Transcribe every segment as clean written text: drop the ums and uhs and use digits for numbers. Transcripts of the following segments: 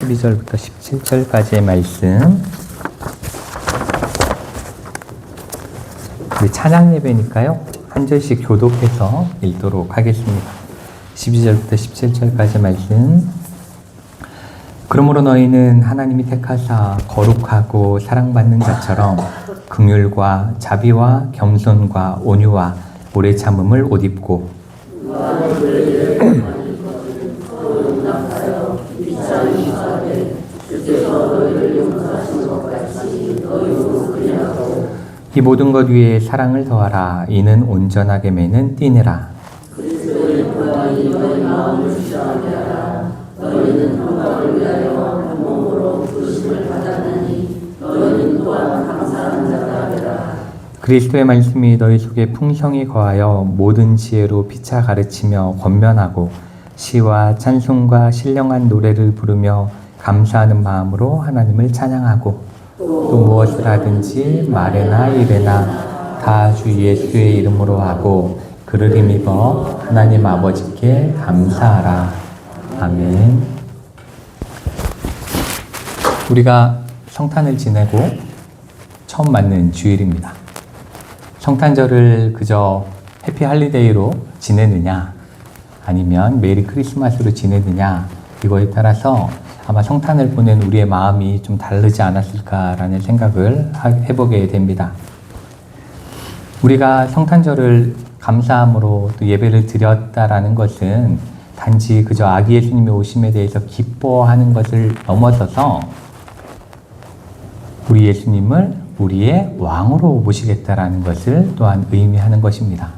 12절부터 17절까지의 말씀, 우리 찬양 예배니까요 한 절씩 교독해서 읽도록 하겠습니다. 12절부터 17절까지의 말씀. 그러므로 너희는 하나님이 택하사 거룩하고 사랑받는 자처럼 긍휼과 자비와 겸손과 온유와 오래 참음을 옷 입고 이 모든 것 위에 사랑을 더하라. 이는 온전하게 매는 띠니라. 너희는 평강을 위하여 한 몸으로 부르심을 받았느니 너희는 또한 감사하는 자가 되라. 그리스도의 말씀이 너희 속에 풍성히 거하여 모든 지혜로 피차 가르치며 권면하고 시와 찬송과 신령한 노래를 부르며 감사하는 마음으로 하나님을 찬양하고 또 무엇을 하든지 말에나 일에나 다 주 예수의 이름으로 하고 그를 힘입어 하나님 아버지께 감사하라. 아멘. 우리가 성탄을 지내고 처음 맞는 주일입니다. 성탄절을 그저 해피 할리데이로 지내느냐 아니면 메리 크리스마스로 지내느냐, 이거에 따라서 아마 성탄을 보낸 우리의 마음이 좀 다르지 않았을까라는 생각을 해보게 됩니다. 우리가 성탄절을 감사함으로 또 예배를 드렸다라는 것은 단지 그저 아기 예수님의 오심에 대해서 기뻐하는 것을 넘어서서 우리 예수님을 우리의 왕으로 모시겠다라는 것을 또한 의미하는 것입니다.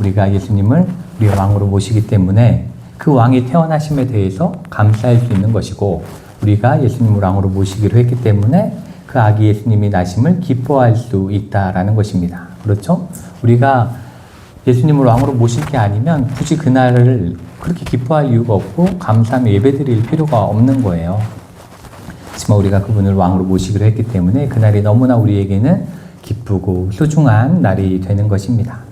우리가 예수님을 우리의 왕으로 모시기 때문에 그 왕이 태어나심에 대해서 감사할 수 있는 것이고, 우리가 예수님을 왕으로 모시기로 했기 때문에 그 아기 예수님이 나심을 기뻐할 수 있다라는 것입니다. 그렇죠? 우리가 예수님을 왕으로 모실 게 아니면 굳이 그날을 그렇게 기뻐할 이유가 없고 감사하며 예배드릴 필요가 없는 거예요. 하지만 우리가 그분을 왕으로 모시기로 했기 때문에 그날이 너무나 우리에게는 기쁘고 소중한 날이 되는 것입니다.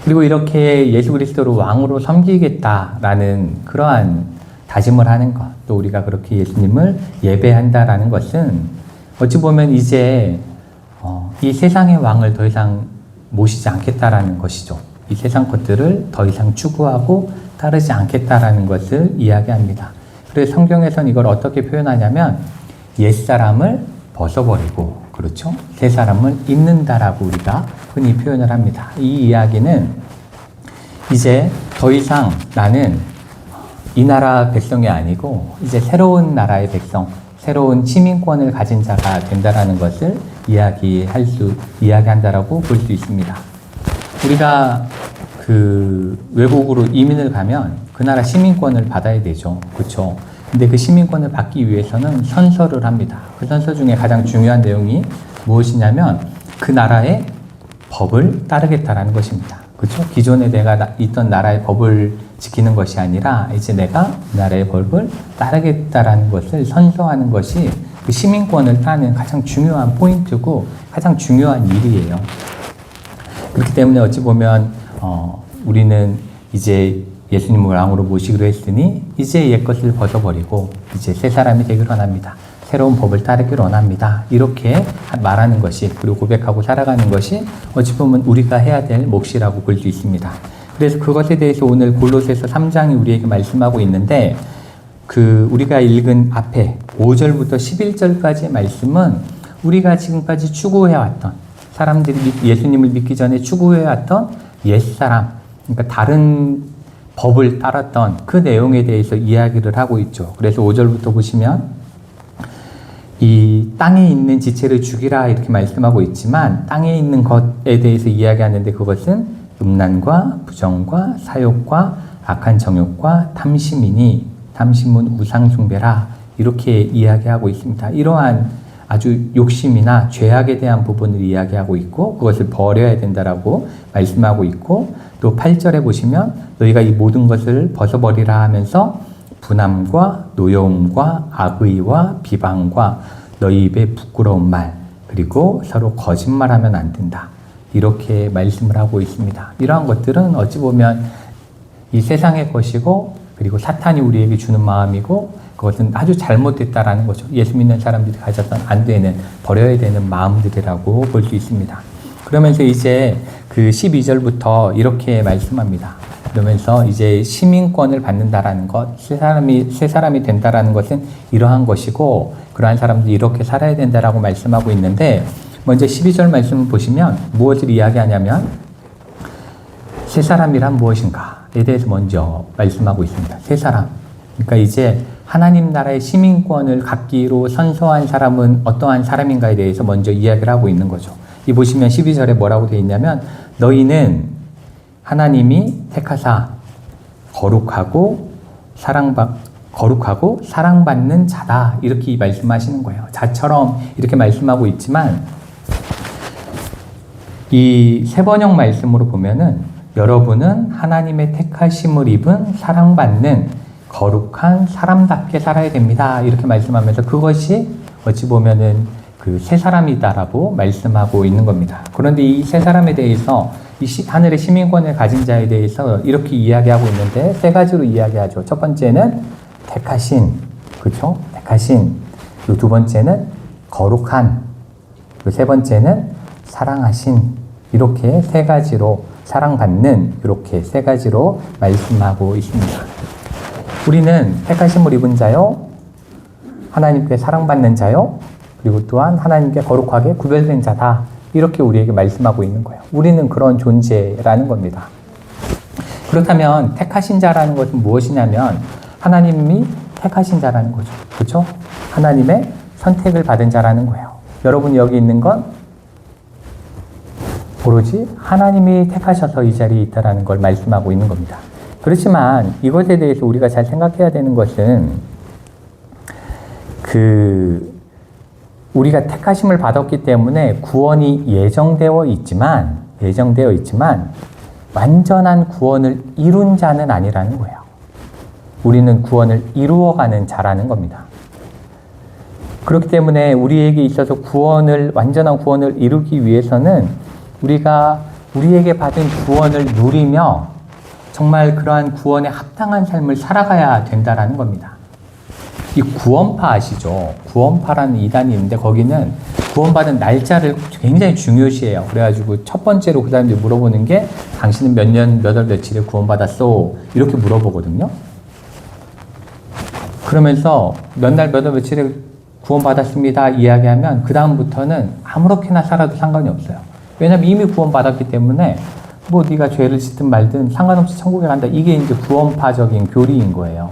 그리고 이렇게 예수 그리스도를 왕으로 섬기겠다라는 그러한 다짐을 하는 것, 또 우리가 그렇게 예수님을 예배한다라는 것은 어찌 보면 이제 이 세상의 왕을 더 이상 모시지 않겠다라는 것이죠. 이 세상 것들을 더 이상 추구하고 따르지 않겠다라는 것을 이야기합니다. 그래서 성경에서는 이걸 어떻게 표현하냐면 옛사람을 벗어버리고, 그렇죠? 새 사람을 입는다라고 우리가 흔히 표현을 합니다. 이 이야기는 이제 더 이상 나는 이 나라 백성이 아니고 이제 새로운 나라의 백성, 새로운 시민권을 가진 자가 된다라는 것을 이야기한다라고 볼 수 있습니다. 우리가 그 외국으로 이민을 가면 그 나라 시민권을 받아야 되죠. 그렇죠? 근데 그 시민권을 받기 위해서는 선서를 합니다. 그 선서 중에 가장 중요한 내용이 무엇이냐면 그 나라의 법을 따르겠다라는 것입니다. 그렇죠? 기존에 내가 있던 나라의 법을 지키는 것이 아니라 이제 내가 그 나라의 법을 따르겠다라는 것을 선서하는 것이 그 시민권을 따는 가장 중요한 포인트고 가장 중요한 일이에요. 그렇기 때문에 어찌 보면 우리는 이제 예수님을 왕으로 모시기로 했으니 이제 옛것을 벗어버리고 이제 새 사람이 되기를 원합니다. 새로운 법을 따르기를 원합니다. 이렇게 말하는 것이, 그리고 고백하고 살아가는 것이 어찌 보면 우리가 해야 될 몫이라고 볼 수 있습니다. 그래서 그것에 대해서 오늘 골로새서 3장이 우리에게 말씀하고 있는데, 우리가 읽은 앞에 5절부터 11절까지의 말씀은 우리가 지금까지 추구해왔던, 사람들이 예수님을 믿기 전에 추구해왔던 옛사람, 그러니까 다른 법을 따랐던 그 내용에 대해서 이야기를 하고 있죠. 그래서 5절부터 보시면 이 땅에 있는 지체를 죽이라 이렇게 말씀하고 있지만, 땅에 있는 것에 대해서 이야기하는데 그것은 음란과 부정과 사욕과 악한 정욕과 탐심이니 탐심은 우상숭배라 이렇게 이야기하고 있습니다. 이러한 아주 욕심이나 죄악에 대한 부분을 이야기하고 있고 그것을 버려야 된다라고 말씀하고 있고, 또 8절에 보시면 너희가 이 모든 것을 벗어버리라 하면서 분함과 노여움과 악의와 비방과 너희 입에 부끄러운 말, 그리고 서로 거짓말하면 안 된다 이렇게 말씀을 하고 있습니다. 이러한 것들은 어찌 보면 이 세상의 것이고 그리고 사탄이 우리에게 주는 마음이고 그것은 아주 잘못됐다라는 거죠. 예수 믿는 사람들이 가졌던 안 되는, 버려야 되는 마음들이라고 볼 수 있습니다. 그러면서 이제 그 12절부터 이렇게 말씀합니다. 그러면서 이제 시민권을 받는다라는 것, 새 사람이 된다라는 것은 이러한 것이고, 그러한 사람들이 이렇게 살아야 된다라고 말씀하고 있는데, 먼저 12절 말씀을 보시면 무엇을 이야기하냐면, 새 사람이란 무엇인가에 대해서 먼저 말씀하고 있습니다. 새 사람. 그러니까 이제 하나님 나라의 시민권을 갖기로 선서한 사람은 어떠한 사람인가에 대해서 먼저 이야기를 하고 있는 거죠. 이 보시면 12절에 뭐라고 되어 있냐면, 너희는 하나님이 택하사 거룩하고 사랑받는 자다. 이렇게 말씀하시는 거예요. 자처럼 이렇게 말씀하고 있지만, 이 세 번역 말씀으로 보면은 여러분은 하나님의 택하심을 입은 사랑받는 거룩한 사람답게 살아야 됩니다. 이렇게 말씀하면서 그것이 어찌 보면은 그 새 사람이다라고 말씀하고 있는 겁니다. 그런데 이 새 사람에 대해서 하늘의 시민권을 가진 자에 대해서 이렇게 이야기하고 있는데 세 가지로 이야기하죠. 첫 번째는 택하신, 그렇죠? 택하신. 그리고 두 번째는 거룩한. 그리고 세 번째는 사랑하신. 이렇게 세 가지로 사랑받는 이렇게 세 가지로 말씀하고 있습니다. 우리는 택하심을 입은 자요, 하나님께 사랑받는 자요, 그리고 또한 하나님께 거룩하게 구별된 자다. 이렇게 우리에게 말씀하고 있는 거예요. 우리는 그런 존재라는 겁니다. 그렇다면 택하신 자라는 것은 무엇이냐면 하나님이 택하신 자라는 거죠. 그렇죠? 하나님의 선택을 받은 자라는 거예요. 여러분 여기 있는 건 오로지 하나님이 택하셔서 이 자리에 있다라는 걸 말씀하고 있는 겁니다. 그렇지만 이것에 대해서 우리가 잘 생각해야 되는 것은 우리가 택하심을 받았기 때문에 구원이 예정되어 있지만 완전한 구원을 이룬 자는 아니라는 거예요. 우리는 구원을 이루어가는 자라는 겁니다. 그렇기 때문에 우리에게 있어서 완전한 구원을 이루기 위해서는 우리가 우리에게 받은 구원을 누리며 정말 그러한 구원에 합당한 삶을 살아가야 된다라는 겁니다. 이 구원파 아시죠? 구원파라는 이단이 있는데 거기는 구원받은 날짜를 굉장히 중요시해요. 그래가지고 첫 번째로 그 사람들이 물어보는 게 당신은 몇 년, 몇 월, 며칠에 구원받았어? 이렇게 물어보거든요. 그러면서 몇 날, 몇 월, 며칠에 구원받았습니다. 이야기하면 그 다음부터는 아무렇게나 살아도 상관이 없어요. 왜냐하면 이미 구원받았기 때문에 뭐 네가 죄를 짓든 말든 상관없이 천국에 간다. 이게 이제 구원파적인 교리인 거예요.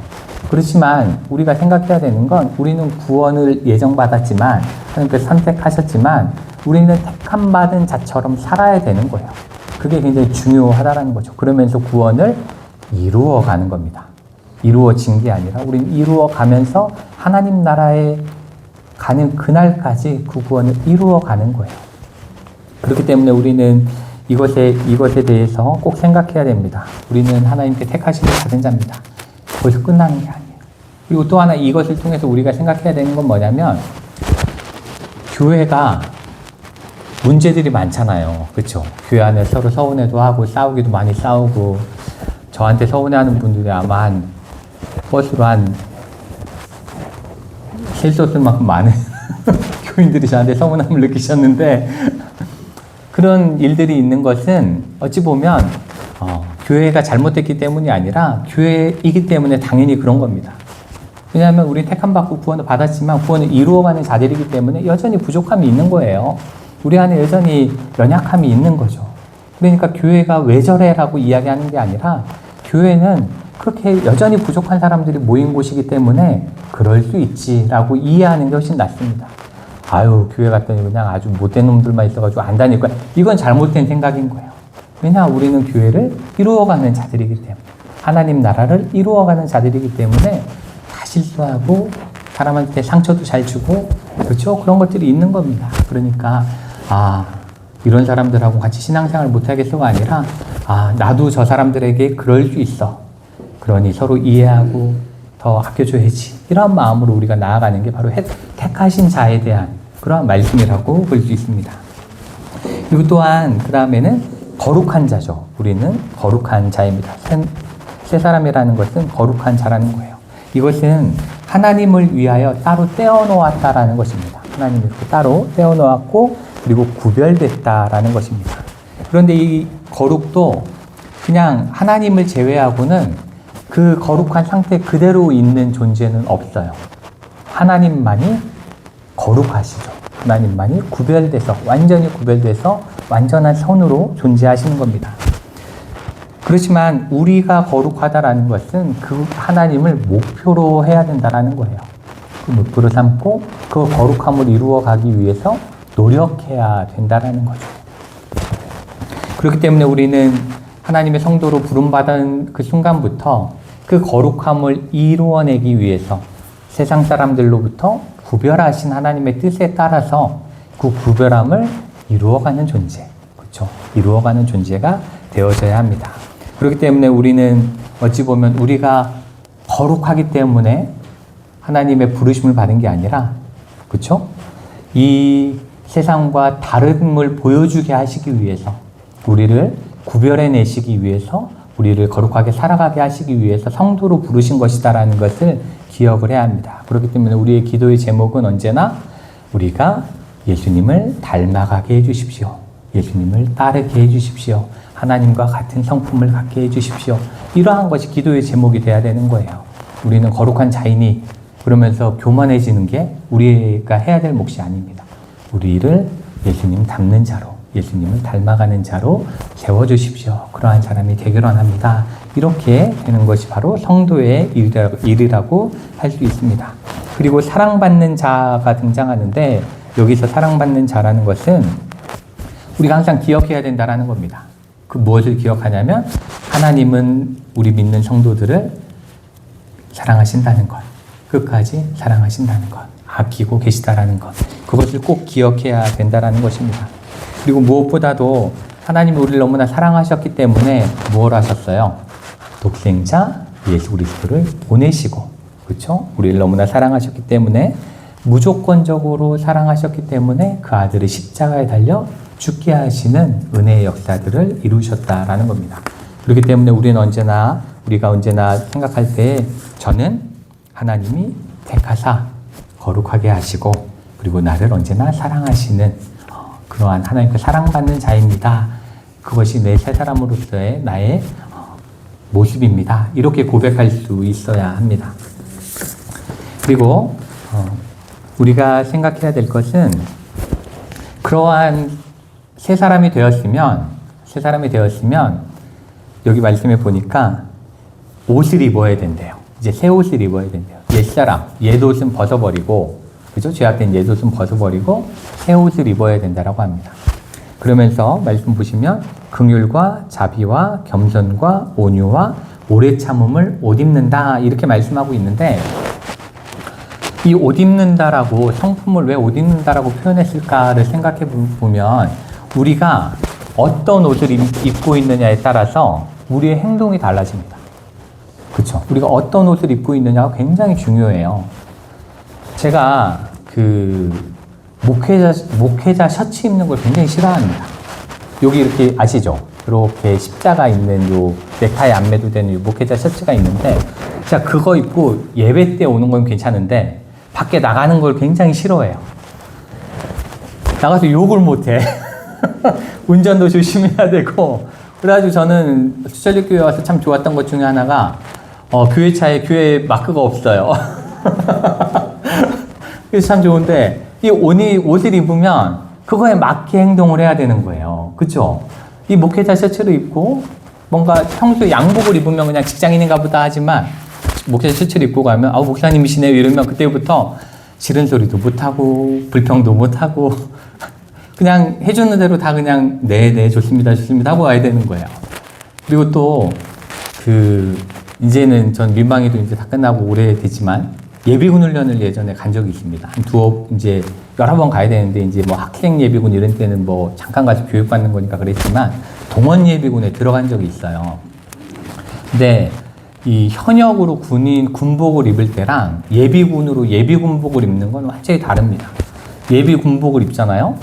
그렇지만 우리가 생각해야 되는 건 우리는 구원을 예정받았지만 하나님께서 선택하셨지만 우리는 택함받은 자처럼 살아야 되는 거예요. 그게 굉장히 중요하다는 거죠. 그러면서 구원을 이루어가는 겁니다. 이루어진 게 아니라 우리는 이루어가면서 하나님 나라에 가는 그날까지 그 구원을 이루어가는 거예요. 그렇기 때문에 우리는 이것에 대해서 꼭 생각해야 됩니다. 우리는 하나님께 택하심을 받은 자입니다. 거기서 끝나는 게 아니에요. 그리고 또 하나 이것을 통해서 우리가 생각해야 되는 건 뭐냐면 교회가 문제들이 많잖아요. 그렇죠? 교회 안에 서로 서운해도 하고 싸우기도 많이 싸우고 저한테 서운해하는 분들이 아마 버스로 셀수 없을 만큼 많은 교인들이 저한테 서운함을 느끼셨는데 그런 일들이 있는 것은 어찌 보면 교회가 잘못됐기 때문이 아니라 교회이기 때문에 당연히 그런 겁니다. 왜냐하면 우리 택함받고 구원을 받았지만 구원을 이루어가는 자들이기 때문에 여전히 부족함이 있는 거예요. 우리 안에 여전히 연약함이 있는 거죠. 그러니까 교회가 왜 저래라고 이야기하는 게 아니라 교회는 그렇게 여전히 부족한 사람들이 모인 곳이기 때문에 그럴 수 있지라고 이해하는 게 훨씬 낫습니다. 아유, 교회 갔더니 그냥 아주 못된 놈들만 있어가지고 안 다닐 거야. 이건 잘못된 생각인 거예요. 왜냐, 우리는 교회를 이루어가는 자들이기 때문에, 하나님 나라를 이루어가는 자들이기 때문에 다 실수하고 사람한테 상처도 잘 주고 그렇죠? 그런 것들이 있는 겁니다. 그러니까 이런 사람들하고 같이 신앙생활 못하겠어가 아니라 나도 저 사람들에게 그럴 수 있어. 그러니 서로 이해하고 더 아껴줘야지. 이런 마음으로 우리가 나아가는 게 바로 택하신 자에 대한 그런 말씀이라고 볼 수 있습니다. 그리고 또한 그 다음에는 거룩한 자죠. 우리는 거룩한 자입니다. 새 사람이라는 것은 거룩한 자라는 거예요. 이것은 하나님을 위하여 따로 떼어놓았다라는 것입니다. 하나님이 그렇게 따로 떼어놓았고 그리고 구별됐다라는 것입니다. 그런데 이 거룩도 그냥 하나님을 제외하고는 그 거룩한 상태 그대로 있는 존재는 없어요. 하나님만이 거룩하시죠. 하나님만이 구별돼서 완전히 구별돼서 완전한 선으로 존재하시는 겁니다. 그렇지만 우리가 거룩하다라는 것은 그 하나님을 목표로 해야 된다라는 거예요. 그 목표로 삼고 그 거룩함을 이루어가기 위해서 노력해야 된다라는 거죠. 그렇기 때문에 우리는 하나님의 성도로 부름받은 그 순간부터 그 거룩함을 이루어내기 위해서 세상 사람들로부터 구별하신 하나님의 뜻에 따라서 그 구별함을 이루어가는 존재, 그렇죠? 이루어가는 존재가 되어져야 합니다. 그렇기 때문에 우리는 어찌 보면 우리가 거룩하기 때문에 하나님의 부르심을 받은 게 아니라, 그렇죠? 이 세상과 다름을 보여주게 하시기 위해서, 우리를 구별해내시기 위해서, 우리를 거룩하게 살아가게 하시기 위해서 성도로 부르신 것이다라는 것을 기억을 해야 합니다. 그렇기 때문에 우리의 기도의 제목은 언제나 우리가 예수님을 닮아가게 해주십시오. 예수님을 따르게 해주십시오. 하나님과 같은 성품을 갖게 해주십시오. 이러한 것이 기도의 제목이 돼야 되는 거예요. 우리는 거룩한 자이니 그러면서 교만해지는 게 우리가 해야 될 몫이 아닙니다. 우리를 예수님 닮는 자로, 예수님을 닮아가는 자로 세워주십시오. 그러한 사람이 되기를 원합니다. 이렇게 되는 것이 바로 성도의 일이라고 할 수 있습니다. 그리고 사랑받는 자가 등장하는데 여기서 사랑받는 자라는 것은 우리가 항상 기억해야 된다는 겁니다. 그 무엇을 기억하냐면 하나님은 우리 믿는 성도들을 사랑하신다는 것, 끝까지 사랑하신다는 것, 아끼고 계시다라는 것, 그것을 꼭 기억해야 된다는 것입니다. 그리고 무엇보다도 하나님이 우리를 너무나 사랑하셨기 때문에 뭘 하셨어요? 독생자 예수 그리스도를 보내시고, 그렇죠? 우리를 너무나 사랑하셨기 때문에 무조건적으로 사랑하셨기 때문에 그 아들을 십자가에 달려 죽게 하시는 은혜의 역사들을 이루셨다라는 겁니다. 그렇기 때문에 우리가 언제나 생각할 때 저는 하나님이 택하사 거룩하게 하시고 그리고 나를 언제나 사랑하시는 그러한 하나님께 사랑받는 자입니다. 그것이 내 새 사람으로서의 나의 모습입니다. 이렇게 고백할 수 있어야 합니다. 그리고 우리가 생각해야 될 것은 그러한 새 사람이 되었으면 여기 말씀에 보니까 옷을 입어야 된대요. 이제 새 옷을 입어야 된대요. 옛사람, 옛옷은 벗어버리고, 그죠? 죄악된 옛옷은 벗어버리고 새 옷을 입어야 된다라고 합니다. 그러면서 말씀 보시면 긍휼과 자비와 겸손과 온유와 오래 참음을 옷 입는다 이렇게 말씀하고 있는데 이 옷 입는다라고 성품을 왜 옷 입는다라고 표현했을까를 생각해 보면 우리가 어떤 옷을 입고 있느냐에 따라서 우리의 행동이 달라집니다. 그렇죠? 우리가 어떤 옷을 입고 있느냐가 굉장히 중요해요. 제가 목회자 셔츠 입는 걸 굉장히 싫어합니다. 여기 이렇게 아시죠? 이렇게 십자가 있는 요 넥타이 안 매도 되는 요 목회자 셔츠가 있는데 제가 그거 입고 예배 때 오는 건 괜찮은데 밖에 나가는 걸 굉장히 싫어해요. 나가서 욕을 못해. 운전도 조심해야 되고 그래가지고 저는 수철교회 와서 참 좋았던 것 중에 하나가 교회차에 교회 마크가 없어요. 그래서 참 좋은데 이 옷을 입으면 그거에 맞게 행동을 해야 되는 거예요. 그렇죠? 이 목회자 셔츠를 입고 뭔가 평소에 양복을 입으면 그냥 직장인인가 보다 하지만 목회자 셔츠를 입고 가면 목사님이시네요 이러면 그때부터 싫은 소리도 못하고 불평도 못하고 그냥 해주는 대로 다 그냥 네 좋습니다 하고 가야 되는 거예요. 그리고 또 이제는 전 민방위도 이제 다 끝나고 오래됐지만 예비군 훈련을 예전에 간 적이 있습니다. 이제 여러 번 가야 되는데 이제 뭐 학생 예비군 이런 때는 뭐 잠깐 가서 교육받는 거니까 그랬지만 동원 예비군에 들어간 적이 있어요. 근데 이 현역으로 군복을 입을 때랑 예비군으로 예비군복을 입는 건 완전히 다릅니다. 예비군복을 입잖아요.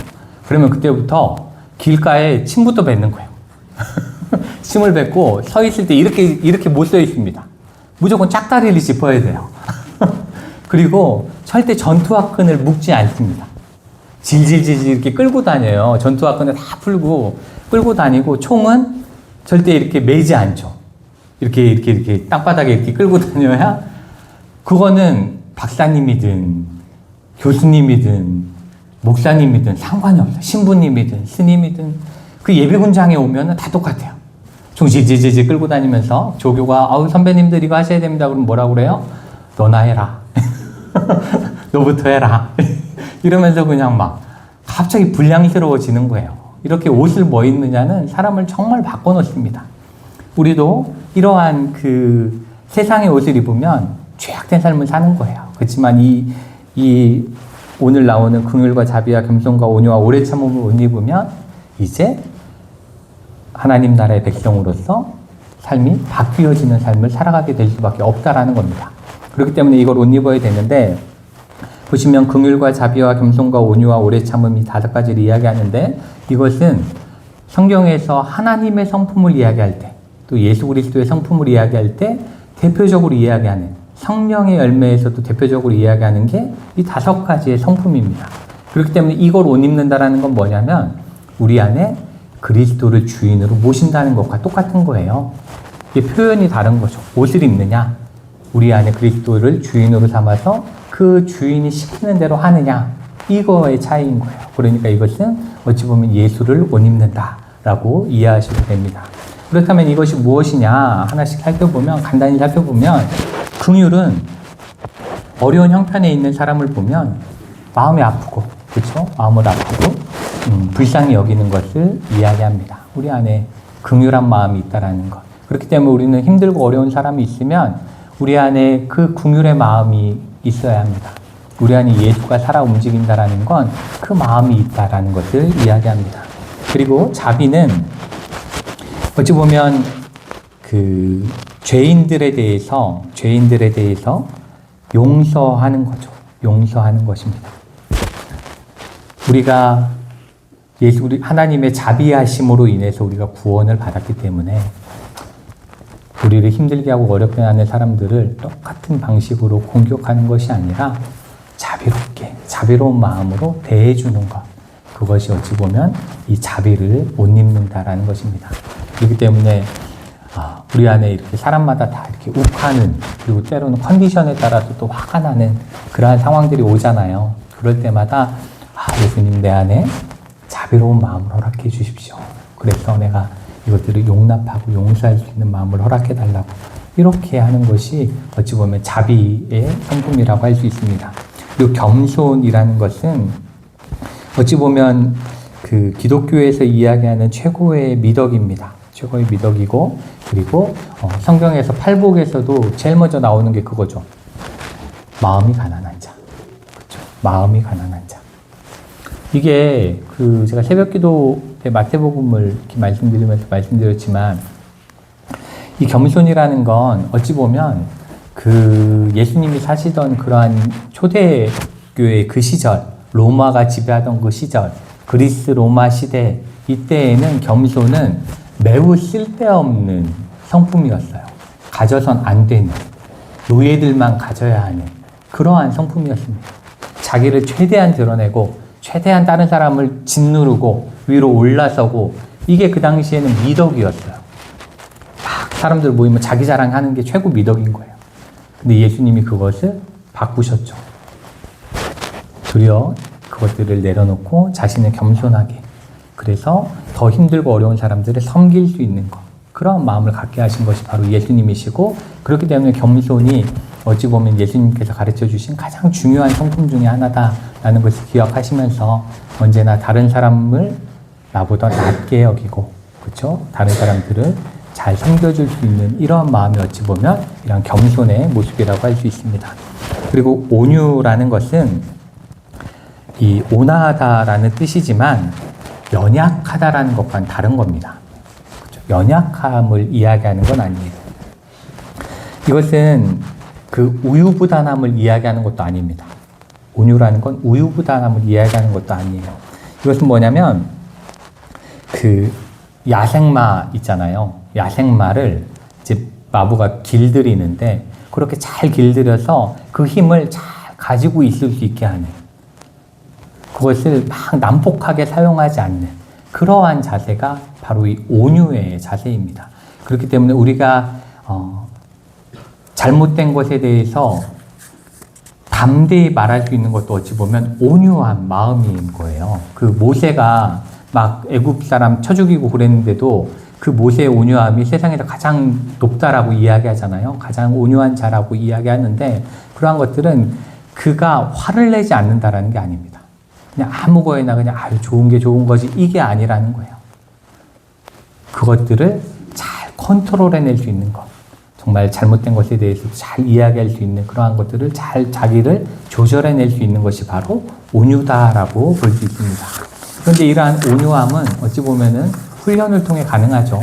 그러면 그때부터 길가에 침부터 뱉는 거예요. 침을 뱉고 서 있을 때 이렇게 못 서 있습니다. 무조건 짝다리를 짚어야 돼요. 그리고 절대 전투화 끈을 묶지 않습니다. 질질질질 이렇게 끌고 다녀요. 전투화 끈을 다 풀고 끌고 다니고 총은 절대 이렇게 매지 않죠. 이렇게 땅바닥에 이렇게 끌고 다녀야 그거는 박사님이든 교수님이든 목사님이든 상관이 없어요. 신부님이든 스님이든 그 예비군장에 오면은 다 똑같아요. 총 질질질질 끌고 다니면서 조교가 아우 선배님들 이거 하셔야 됩니다. 그럼 뭐라고 그래요? 너나 해라. 너부터 해라. 이러면서 그냥 막 갑자기 불량스러워지는 거예요. 이렇게 옷을 뭐 입느냐는 사람을 정말 바꿔놓습니다. 우리도 이러한 그 세상의 옷을 입으면 죄악된 삶을 사는 거예요. 그렇지만 이 오늘 나오는 긍휼과 자비와 겸손과 온유와 오래 참음을 옷 입으면 이제 하나님 나라의 백성으로서 삶이 바뀌어지는 삶을 살아가게 될 수밖에 없다라는 겁니다. 그렇기 때문에 이걸 옷 입어야 되는데 보시면 긍휼과 자비와 겸손과 온유와 오래 참음이 5가지를 이야기하는데 이것은 성경에서 하나님의 성품을 이야기할 때 또 예수 그리스도의 성품을 이야기할 때 대표적으로 이야기하는 성령의 열매에서도 대표적으로 이야기하는 게 이 5가지의 성품입니다. 그렇기 때문에 이걸 옷 입는다라는 건 뭐냐면 우리 안에 그리스도를 주인으로 모신다는 것과 똑같은 거예요. 이게 표현이 다른 거죠. 옷을 입느냐, 우리 안에 그리스도를 주인으로 삼아서 그 주인이 시키는 대로 하느냐, 이거의 차이인 거예요. 그러니까 이것은 어찌 보면 예수를 옷 입는다라고 이해하셔도 됩니다. 그렇다면 이것이 무엇이냐 하나씩 살펴보면, 간단히 살펴보면 긍휼은 어려운 형편에 있는 사람을 보면 마음이 아프고, 그렇죠? 마음을 아프고 불쌍히 여기는 것을 이야기합니다. 우리 안에 긍휼한 마음이 있다라는 것. 그렇기 때문에 우리는 힘들고 어려운 사람이 있으면 우리 안에 그 긍휼의 마음이 있어야 합니다. 우리 안에 예수가 살아 움직인다라는 건 그 마음이 있다라는 것을 이야기합니다. 그리고 자비는 어찌 보면 그 죄인들에 대해서 용서하는 거죠. 용서하는 것입니다. 우리가 우리 하나님의 자비하심으로 인해서 우리가 구원을 받았기 때문에 우리를 힘들게 하고 어렵게 하는 사람들을 똑같은 방식으로 공격하는 것이 아니라 자비롭게, 자비로운 마음으로 대해주는 것. 그것이 어찌 보면 이 자비를 못 입는다라는 것입니다. 그렇기 때문에 우리 안에 이렇게 사람마다 다 이렇게 욱하는, 그리고 때로는 컨디션에 따라서 또 화가 나는 그러한 상황들이 오잖아요. 그럴 때마다 예수님 내 안에 자비로운 마음을 허락해 주십시오. 그래서 내가 이것들을 용납하고 용서할 수 있는 마음을 허락해 달라고, 이렇게 하는 것이 어찌 보면 자비의 성품이라고 할 수 있습니다. 그리고 겸손이라는 것은 어찌 보면 그 기독교에서 이야기하는 최고의 미덕입니다. 최고의 미덕이고, 그리고 성경에서 팔복에서도 제일 먼저 나오는 게 그거죠. 마음이 가난한 자. 그렇죠? 마음이 가난한 자. 이게 제가 새벽기도 때 마태복음을 이렇게 말씀드리면서 말씀드렸지만, 이 겸손이라는 건 어찌 보면 그 예수님이 사시던 그러한 초대교회 그 시절, 로마가 지배하던 그 시절, 그리스 로마 시대, 이때에는 겸손은 매우 쓸데없는 성품이었어요. 가져선 안 되는, 노예들만 가져야 하는 그러한 성품이었습니다. 자기를 최대한 드러내고 최대한 다른 사람을 짓누르고 위로 올라서고, 이게 그 당시에는 미덕이었어요. 막 사람들 모이면 자기 자랑하는 게 최고 미덕인 거예요. 근데 예수님이 그것을 바꾸셨죠. 도리어 그것들을 내려놓고 자신을 겸손하게, 그래서 더 힘들고 어려운 사람들을 섬길 수 있는 것, 그런 마음을 갖게 하신 것이 바로 예수님이시고, 그렇기 때문에 겸손이 어찌 보면 예수님께서 가르쳐 주신 가장 중요한 성품 중에 하나다라는 것을 기억하시면서 언제나 다른 사람을 나보다 낮게 여기고, 그렇죠? 다른 사람들을 잘 섬겨줄 수 있는 이러한 마음이 어찌 보면 이런 겸손의 모습이라고 할 수 있습니다. 그리고 온유라는 것은 이 온화하다라는 뜻이지만 연약하다라는 것과는 다른 겁니다. 그렇죠? 연약함을 이야기하는 건 아니에요. 이것은 그 우유부단함을 이야기하는 것도 아닙니다. 온유라는 건 우유부단함을 이야기하는 것도 아니에요. 이것은 뭐냐면 그 야생마 있잖아요. 야생마를 이제 마부가 길들이는데 그렇게 잘 길들여서 그 힘을 잘 가지고 있을 수 있게 하는, 그것을 막 난폭하게 사용하지 않는 그러한 자세가 바로 이 온유의 자세입니다. 그렇기 때문에 우리가 잘못된 것에 대해서 담대히 말할 수 있는 것도 어찌 보면 온유한 마음인 거예요. 그 모세가 막 애굽 사람 쳐 죽이고 그랬는데도 그 모세의 온유함이 세상에서 가장 높다라고 이야기하잖아요. 가장 온유한 자라고 이야기하는데, 그러한 것들은 그가 화를 내지 않는다라는 게 아닙니다. 그냥 아무 거에나 그냥 아유 좋은 게 좋은 거지, 이게 아니라는 거예요. 그것들을 잘 컨트롤해낼 수 있는 것, 정말 잘못된 것에 대해서 잘 이야기할 수 있는 그러한 것들을 잘 자기를 조절해낼 수 있는 것이 바로 온유다라고 볼 수 있습니다. 그런데 이러한 온유함은 어찌 보면은 훈련을 통해 가능하죠.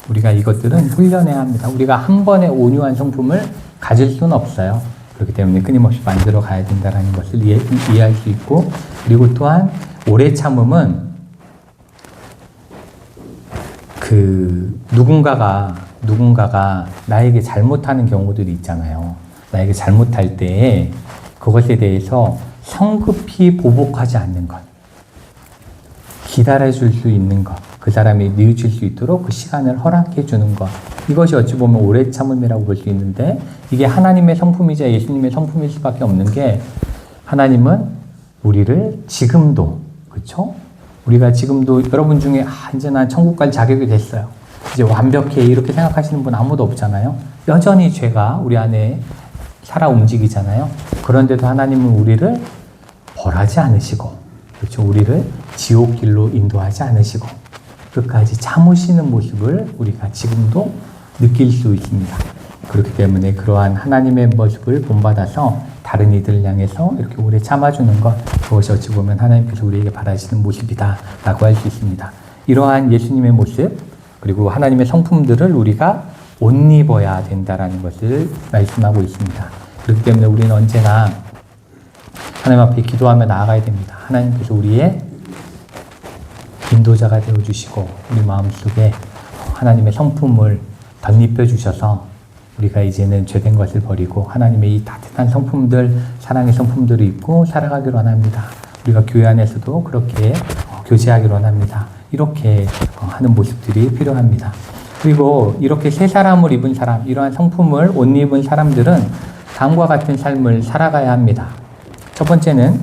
우리가 이것들은 훈련해야 합니다. 우리가 한 번에 온유한 성품을 가질 수는 없어요. 그렇기 때문에 끊임없이 만들어 가야 된다는 것을 이해할 수 있고, 그리고 또한 오래 참음은 누군가가 나에게 잘못하는 경우들이 있잖아요. 나에게 잘못할 때에 그것에 대해서 성급히 보복하지 않는 것, 기다려줄 수 있는 것, 그 사람이 뉘우칠 수 있도록 그 시간을 허락해 주는 것, 이것이 어찌 보면 오래 참음이라고 볼 수 있는데, 이게 하나님의 성품이자 예수님의 성품일 수밖에 없는 게, 하나님은 우리를 지금도, 그렇죠? 우리가 지금도 여러분 중에 이제 난 천국 갈 자격이 됐어요, 이제 완벽해, 이렇게 생각하시는 분 아무도 없잖아요. 여전히 죄가 우리 안에 살아 움직이잖아요. 그런데도 하나님은 우리를 벌하지 않으시고, 그렇죠? 우리를 지옥 길로 인도하지 않으시고 끝까지 참으시는 모습을 우리가 지금도 느낄 수 있습니다. 그렇기 때문에 그러한 하나님의 모습을 본받아서 다른 이들을 향해서 이렇게 오래 참아주는 것, 그것이 어찌 보면 하나님께서 우리에게 바라시는 모습이다 라고 할 수 있습니다. 이러한 예수님의 모습, 그리고 하나님의 성품들을 우리가 옷 입어야 된다라는 것을 말씀하고 있습니다. 그렇기 때문에 우리는 언제나 하나님 앞에 기도하며 나아가야 됩니다. 하나님께서 우리의 인도자가 되어주시고 우리 마음속에 하나님의 성품을 덧입혀 주셔서 우리가 이제는 죄된 것을 버리고 하나님의 이 따뜻한 성품들, 사랑의 성품들을 입고 살아가기로 원합니다. 우리가 교회 안에서도 그렇게 교제하기로 원합니다. 이렇게 하는 모습들이 필요합니다. 그리고 이렇게 새 사람을 입은 사람, 이러한 성품을 옷 입은 사람들은 다음과 같은 삶을 살아가야 합니다. 첫 번째는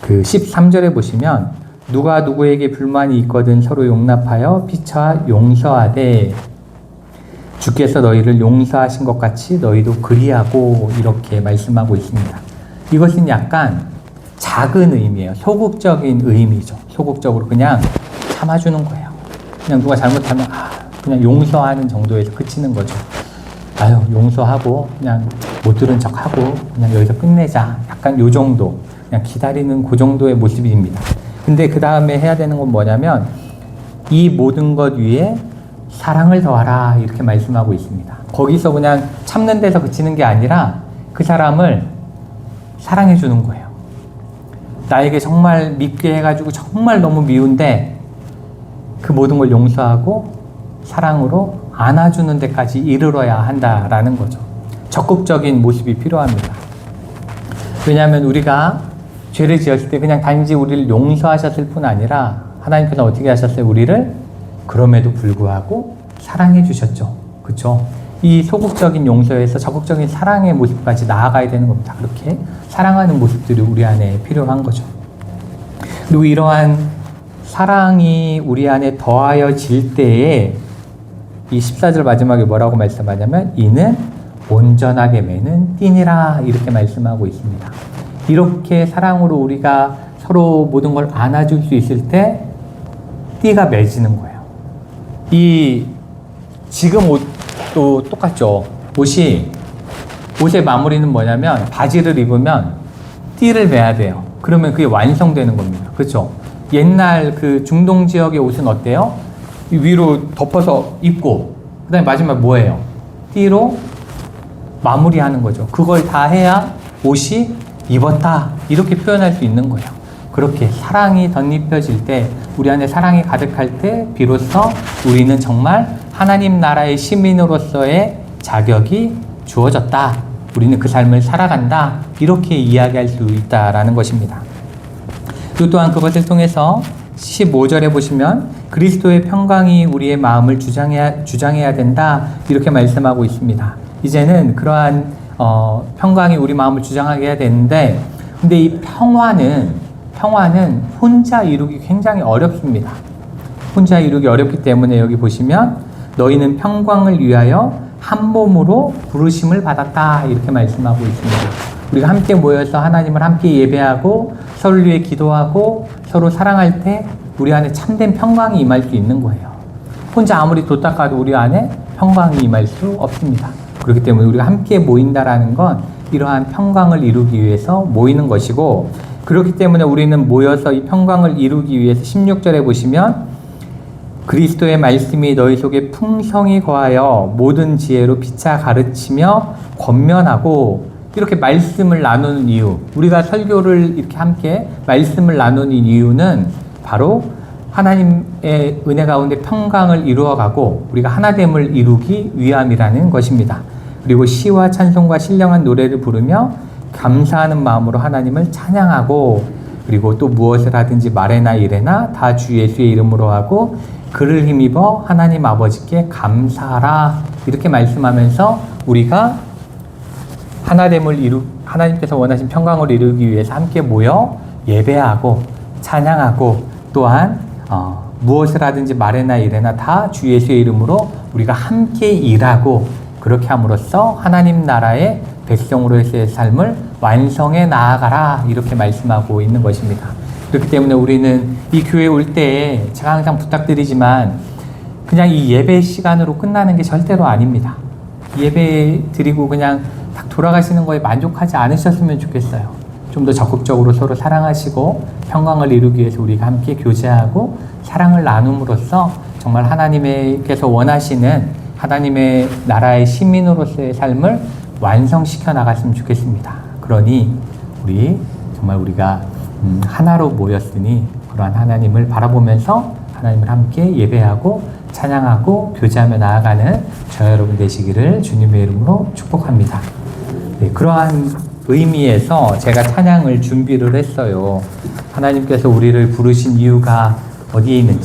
그 13절에 보시면 누가 누구에게 불만이 있거든 서로 용납하여 피차 용서하되 주께서 너희를 용서하신 것 같이 너희도 그리하고, 이렇게 말씀하고 있습니다. 이것은 약간 작은 의미예요. 소극적인 의미죠. 소극적으로 그냥 참아주는 거예요. 그냥 누가 잘못하면 그냥 용서하는 정도에서 그치는 거죠. 아유, 용서하고 그냥 못 들은 척하고 그냥 여기서 끝내자, 약간 요 정도, 그냥 기다리는 그 정도의 모습입니다. 근데 그 다음에 해야 되는 건 뭐냐면 이 모든 것 위에 사랑을 더하라, 이렇게 말씀하고 있습니다. 거기서 그냥 참는 데서 그치는 게 아니라 그 사람을 사랑해 주는 거예요. 나에게 정말 밉게 해가지고 정말 너무 미운데 그 모든 걸 용서하고 사랑으로 안아주는 데까지 이르러야 한다라는 거죠. 적극적인 모습이 필요합니다. 왜냐하면 우리가 죄를 지었을 때 그냥 단지 우리를 용서하셨을 뿐 아니라 하나님께서 어떻게 하셨어요? 우리를 그럼에도 불구하고 사랑해 주셨죠. 그렇죠? 이 소극적인 용서에서 적극적인 사랑의 모습까지 나아가야 되는 겁니다. 그렇게 사랑하는 모습들이 우리 안에 필요한 거죠. 그리고 이러한 사랑이 우리 안에 더하여질 때에 이 14절 마지막에 뭐라고 말씀하냐면 이는 온전하게 매는 띠니라, 이렇게 말씀하고 있습니다. 이렇게 사랑으로 우리가 서로 모든 걸 안아줄 수 있을 때 띠가 맺어지는 거예요. 이 지금 옷도 똑같죠. 옷의 마무리는 뭐냐면 바지를 입으면 띠를 매야 돼요. 그러면 그게 완성되는 겁니다. 그렇죠? 옛날 그 중동 지역의 옷은 어때요? 위로 덮어서 입고 그 다음에 마지막 뭐예요? 띠로 마무리하는 거죠. 그걸 다 해야 옷이 입었다, 이렇게 표현할 수 있는 거예요. 그렇게 사랑이 덧입혀질 때, 우리 안에 사랑이 가득할 때 비로소 우리는 정말 하나님 나라의 시민으로서의 자격이 주어졌다, 우리는 그 삶을 살아간다. 이렇게 이야기할 수 있다라는 것입니다. 또 또한 그것을 통해서 15절에 보시면 그리스도의 평강이 우리의 마음을 주장해야 된다. 이렇게 말씀하고 있습니다. 이제는 그러한 평강이 우리 마음을 주장하게 해야 되는데, 근데 이 평화는 혼자 이루기 굉장히 어렵습니다. 혼자 이루기 어렵기 때문에 여기 보시면 너희는 평강을 위하여 한 몸으로 부르심을 받았다. 이렇게 말씀하고 있습니다. 우리가 함께 모여서 하나님을 함께 예배하고 서로를 위해 기도하고 서로 사랑할 때 우리 안에 참된 평강이 임할 수 있는 거예요. 혼자 아무리 도닦아도 우리 안에 평강이 임할 수 없습니다. 그렇기 때문에 우리가 함께 모인다라는 건 이러한 평강을 이루기 위해서 모이는 것이고, 그렇기 때문에 우리는 모여서 이 평강을 이루기 위해서 16절에 보시면 그리스도의 말씀이 너희 속에 풍성히 거하여 모든 지혜로 피차 가르치며 권면하고, 이렇게 말씀을 나누는 이유, 우리가 설교를 이렇게 함께 말씀을 나누는 이유는 바로 하나님의 은혜 가운데 평강을 이루어가고 우리가 하나됨을 이루기 위함이라는 것입니다. 그리고 시와 찬송과 신령한 노래를 부르며 감사하는 마음으로 하나님을 찬양하고, 그리고 또 무엇을 하든지 말에나 일에나 다 주 예수의 이름으로 하고 그를 힘입어 하나님 아버지께 감사하라. 이렇게 말씀하면서 우리가 하나님께서 원하신 평강을 이루기 위해서 함께 모여 예배하고 찬양하고, 또한 무엇을 하든지 말에나 일에나 다 주 예수의 이름으로 우리가 함께 일하고, 그렇게 함으로써 하나님 나라의 백성으로서의 삶을 완성해 나아가라. 이렇게 말씀하고 있는 것입니다. 그렇기 때문에 우리는 이 교회에 올 때 제가 항상 부탁드리지만 그냥 이 예배 시간으로 끝나는 게 절대로 아닙니다. 예배 드리고 그냥 딱 돌아가시는 거에 만족하지 않으셨으면 좋겠어요. 좀 더 적극적으로 서로 사랑하시고 평강을 이루기 위해서 우리가 함께 교제하고 사랑을 나눔으로써 정말 하나님께서 원하시는 하나님의 나라의 시민으로서의 삶을 완성시켜 나갔으면 좋겠습니다. 그러니 우리가 하나로 모였으니 그러한 하나님을 바라보면서 하나님을 함께 예배하고 찬양하고 교제하며 나아가는 저와 여러분 되시기를 주님의 이름으로 축복합니다. 네, 그러한 의미에서 제가 찬양을 준비를 했어요. 하나님께서 우리를 부르신 이유가 어디에 있는지,